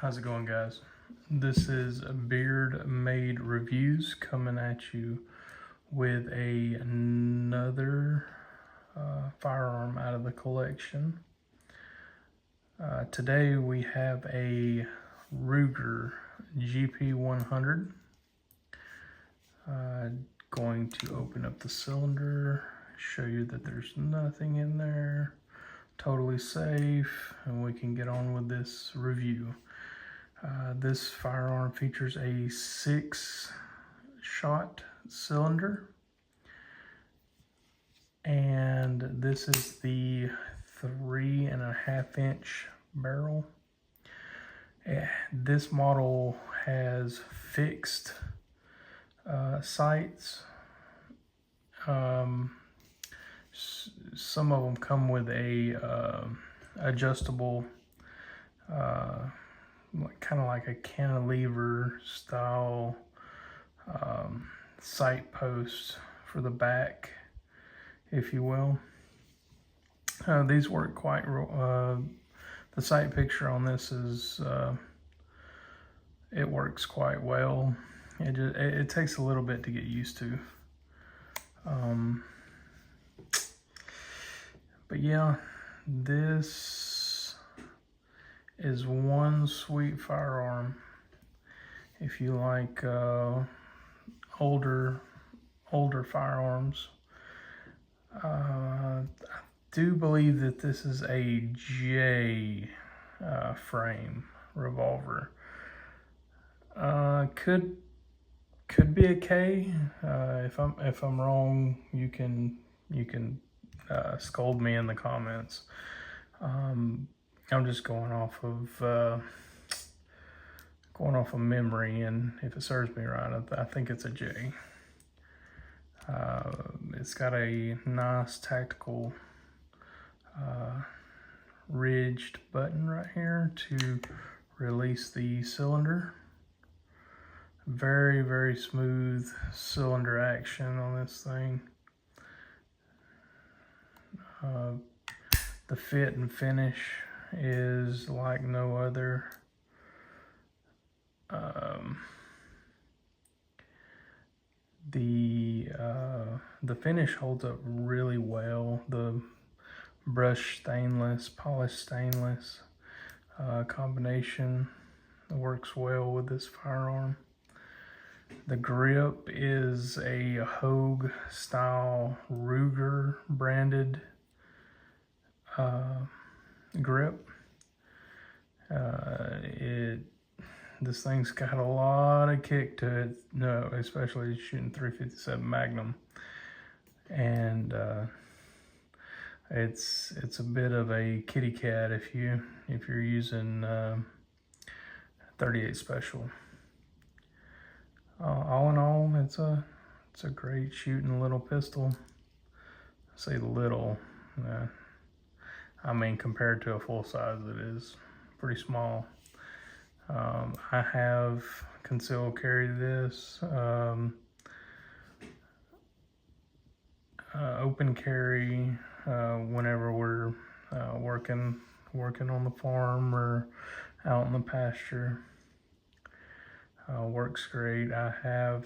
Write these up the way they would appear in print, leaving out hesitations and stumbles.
How's it going, guys? This is Beard Made Reviews coming at you with another firearm out of the collection. Today we have a Ruger GP100. Going to open up the cylinder, show you that there's nothing in there, totally safe, and we can get on with this review. This firearm features a 6-shot cylinder, and this is the 3.5-inch barrel. This model has fixed sights. Some of them come with a adjustable kind of like a cantilever style sight post for the back, if you will. These work quite the sight picture on this is it works quite well. It takes a little bit to get used to, but yeah, this is one sweet firearm if you like older firearms. I do believe that this is a J frame revolver. Could be a K. If I'm wrong, you can scold me in the comments. I'm just going off of memory, and if it serves me right, I think it's a J. It's got a nice tactical ridged button right here to release the cylinder. Very, very smooth cylinder action on this thing. The fit and finish is like no other. The finish holds up really well. The brushed stainless, polished stainless combination works well with this firearm. The grip is a Hogue style Ruger branded grip. This thing's got a lot of kick to it, especially shooting .357 Magnum, and it's a bit of a kitty cat if you're using 38 Special. All in all, it's a great shooting little pistol. I say little, I mean compared to a full size, it is pretty small. I have concealed carried this, open carry whenever we're working on the farm or out in the pasture. Works great. I have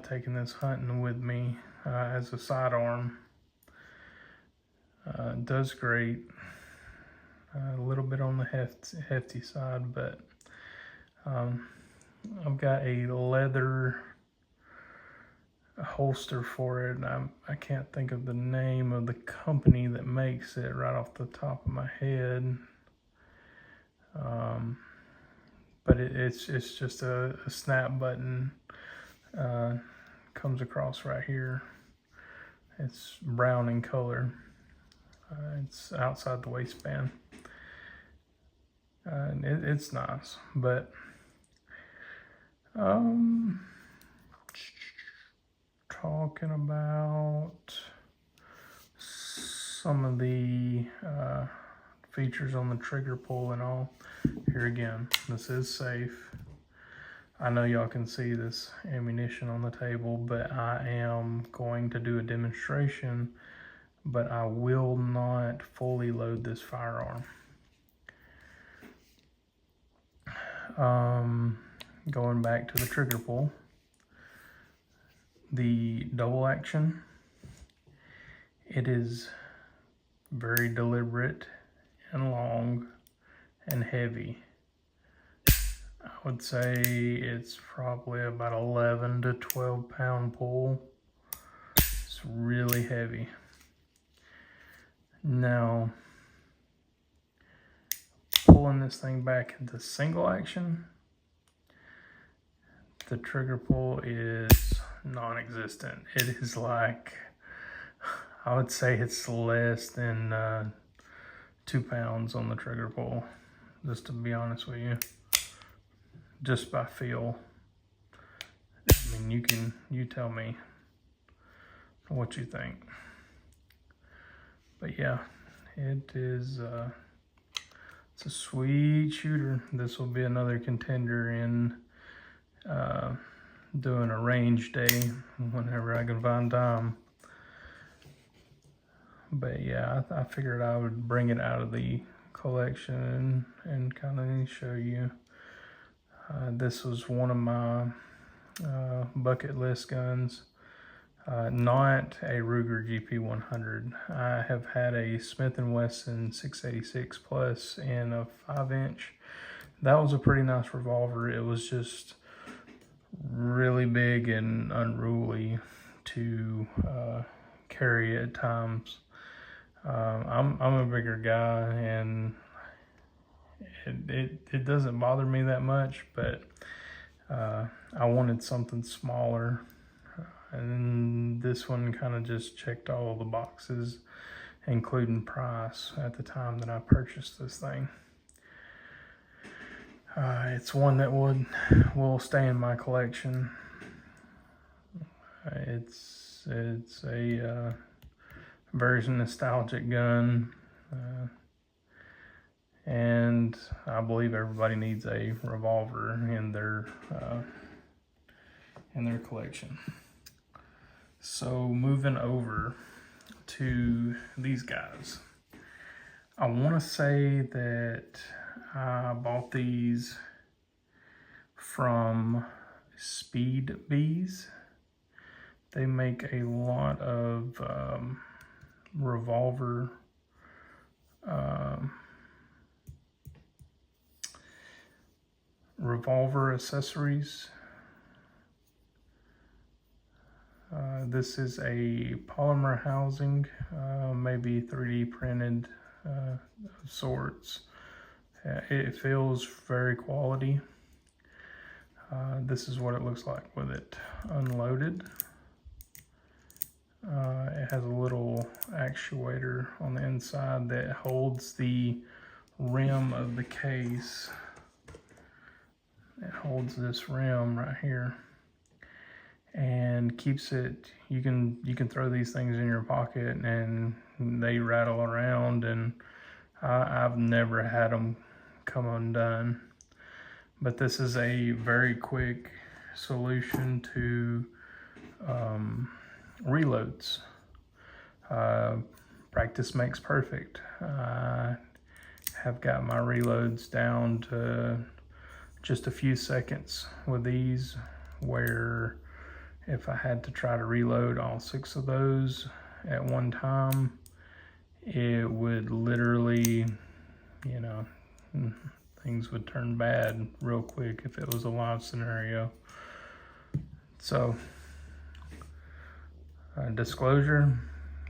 taken this hunting with me as a sidearm. Does great. A little bit on the hefty side, but I've got a leather holster for it. I can't think of the name of the company that makes it right off the top of my head. But it's just a snap button. Comes across right here. It's brown in color. It's outside the waistband. And it's nice, but talking about some of the features on the trigger pull and all. Here again, this is safe. I know y'all can see this ammunition on the table, but I am going to do a demonstration, but I will not fully load this firearm. Going back to the trigger pull, the double action, it is very deliberate and long and heavy. I would say it's probably about 11 to 12 pound pull. It's really heavy. Now, pulling this thing back into single action, the trigger pull is non-existent. It is like, I would say it's less than 2 pounds on the trigger pull, just to be honest with you, just by feel. I mean, you tell me what you think. But yeah, it is, it's a sweet shooter. This will be another contender in doing a range day whenever I can find time. But yeah, I figured I would bring it out of the collection and kind of show you. This was one of my bucket list guns. Not a Ruger GP100. I have had a Smith & Wesson 686 Plus in a 5-inch. That was a pretty nice revolver. It was just really big and unruly to carry at times. I'm a bigger guy, and it doesn't bother me that much, but I wanted something smaller, and this one kind of just checked all of the boxes, including price at the time that I purchased this thing. It's one that will stay in my collection. It's a very nostalgic gun, and I believe everybody needs a revolver in their collection. So moving over to these guys, I want to say that I bought these from Speed Bees. They make a lot of revolver accessories. This is a polymer housing, maybe 3D printed of sorts. It feels very quality. This is what it looks like with it unloaded. It has a little actuator on the inside that holds the rim of the case. It holds this rim right here and keeps it. You can throw these things in your pocket and they rattle around, and I've never had them come undone. But this is a very quick solution to reloads. Practice makes perfect. I have got my reloads down to just a few seconds with these, where if I had to try to reload all 6 of those at one time, it would literally, you know, things would turn bad real quick if it was a live scenario. So, disclosure,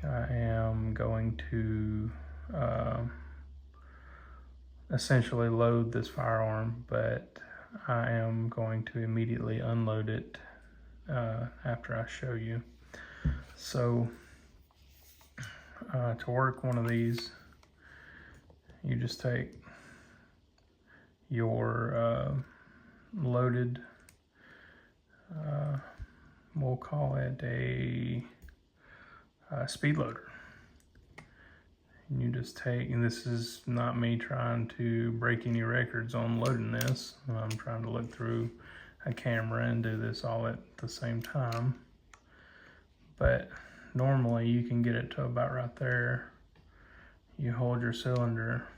I am going to essentially load this firearm, but I am going to immediately unload it after I show you. So, to work one of these, you just take your loaded, we'll call it a speed loader. And you just take, and this is not me trying to break any records on loading this. I'm trying to look through a camera and do this all at the same time. But normally you can get it to about right there. You hold your cylinder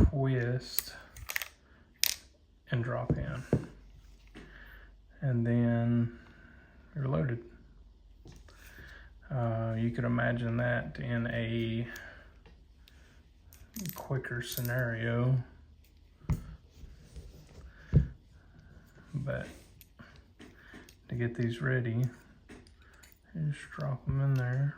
twist and drop in. And then you're loaded. You could imagine that in a quicker scenario, but to get these ready, you just drop them in there.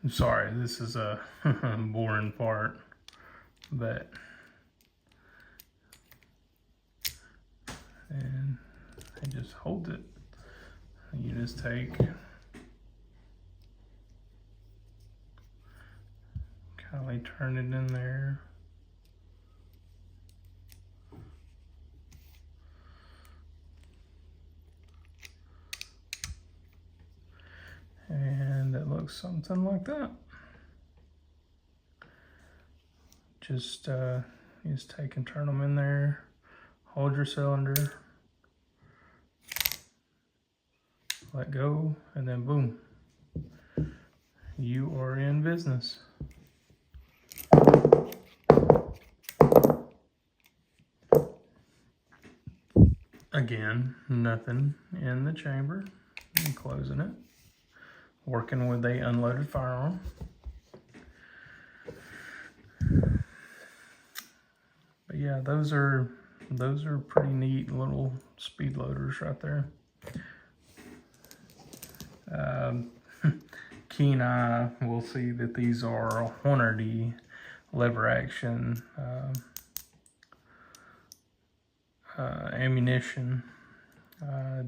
I'm sorry, this is a boring part, but and it just holds it. You just take, kindly turn it in there. And it looks something like that. Just take and turn them in there, hold your cylinder, let go, and then boom, you are in business. Again, nothing in the chamber. I'm closing it. Working with a unloaded firearm. But yeah, those are pretty neat little speed loaders right there. Keen eye will see that these are Hornady lever action ammunition.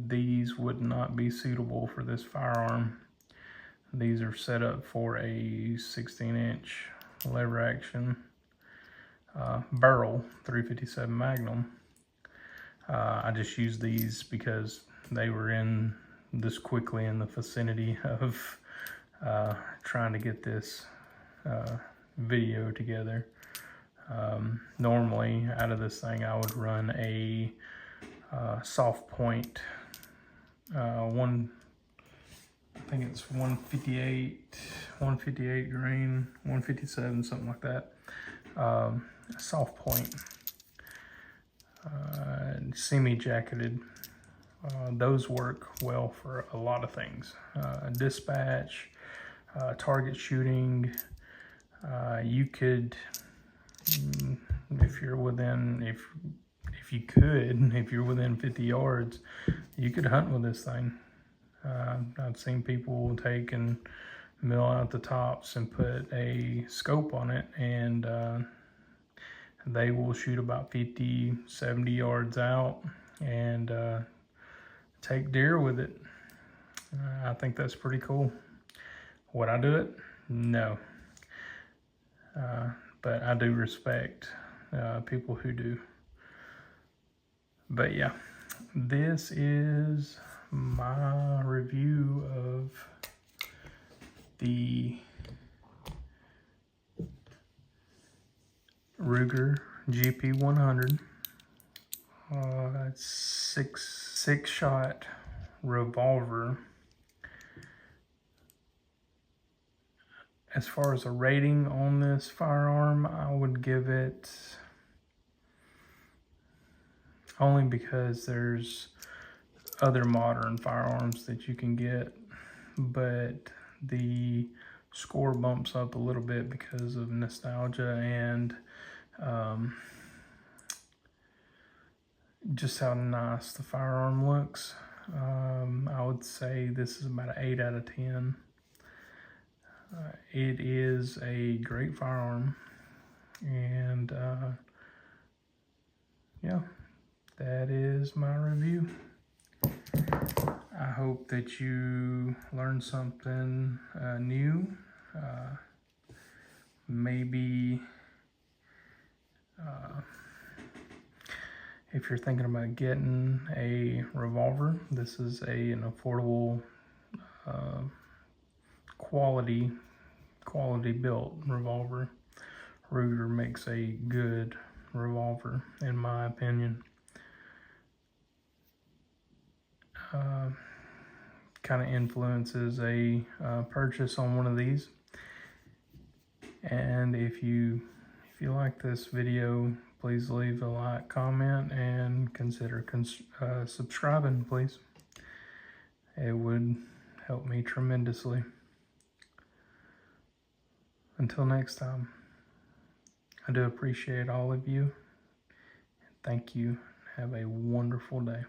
These would not be suitable for this firearm. These are set up for a 16-inch lever action barrel 357 Magnum. I just used these because they were in this quickly in the vicinity of trying to get this video together. Normally out of this thing I would run a soft point I think it's 158 grain, 157, something like that. Soft point, semi-jacketed. Those work well for a lot of things. Dispatch, target shooting. You could, if you're within, if you're within 50 yards, you could hunt with this thing. I've seen people take and mill out the tops and put a scope on it, and they will shoot about 50, 70 yards out and take deer with it. I think that's pretty cool. Would I do it? No. But I do respect people who do. But yeah, this is my review of the Ruger GP100 six shot revolver. As far as a rating on this firearm, I would give it, only because there's other modern firearms that you can get, but the score bumps up a little bit because of nostalgia and just how nice the firearm looks. I would say this is about an 8 out of 10. It is a great firearm, and yeah, that is my review. I hope that you learned something new. Maybe if you're thinking about getting a revolver, this is an affordable, quality built revolver. Ruger makes a good revolver, in my opinion. kind of influences a purchase on one of these. And if you like this video, please leave a like, comment, and consider subscribing, please. It would help me tremendously. Until next time, I do appreciate all of you. Thank you. Have a wonderful day.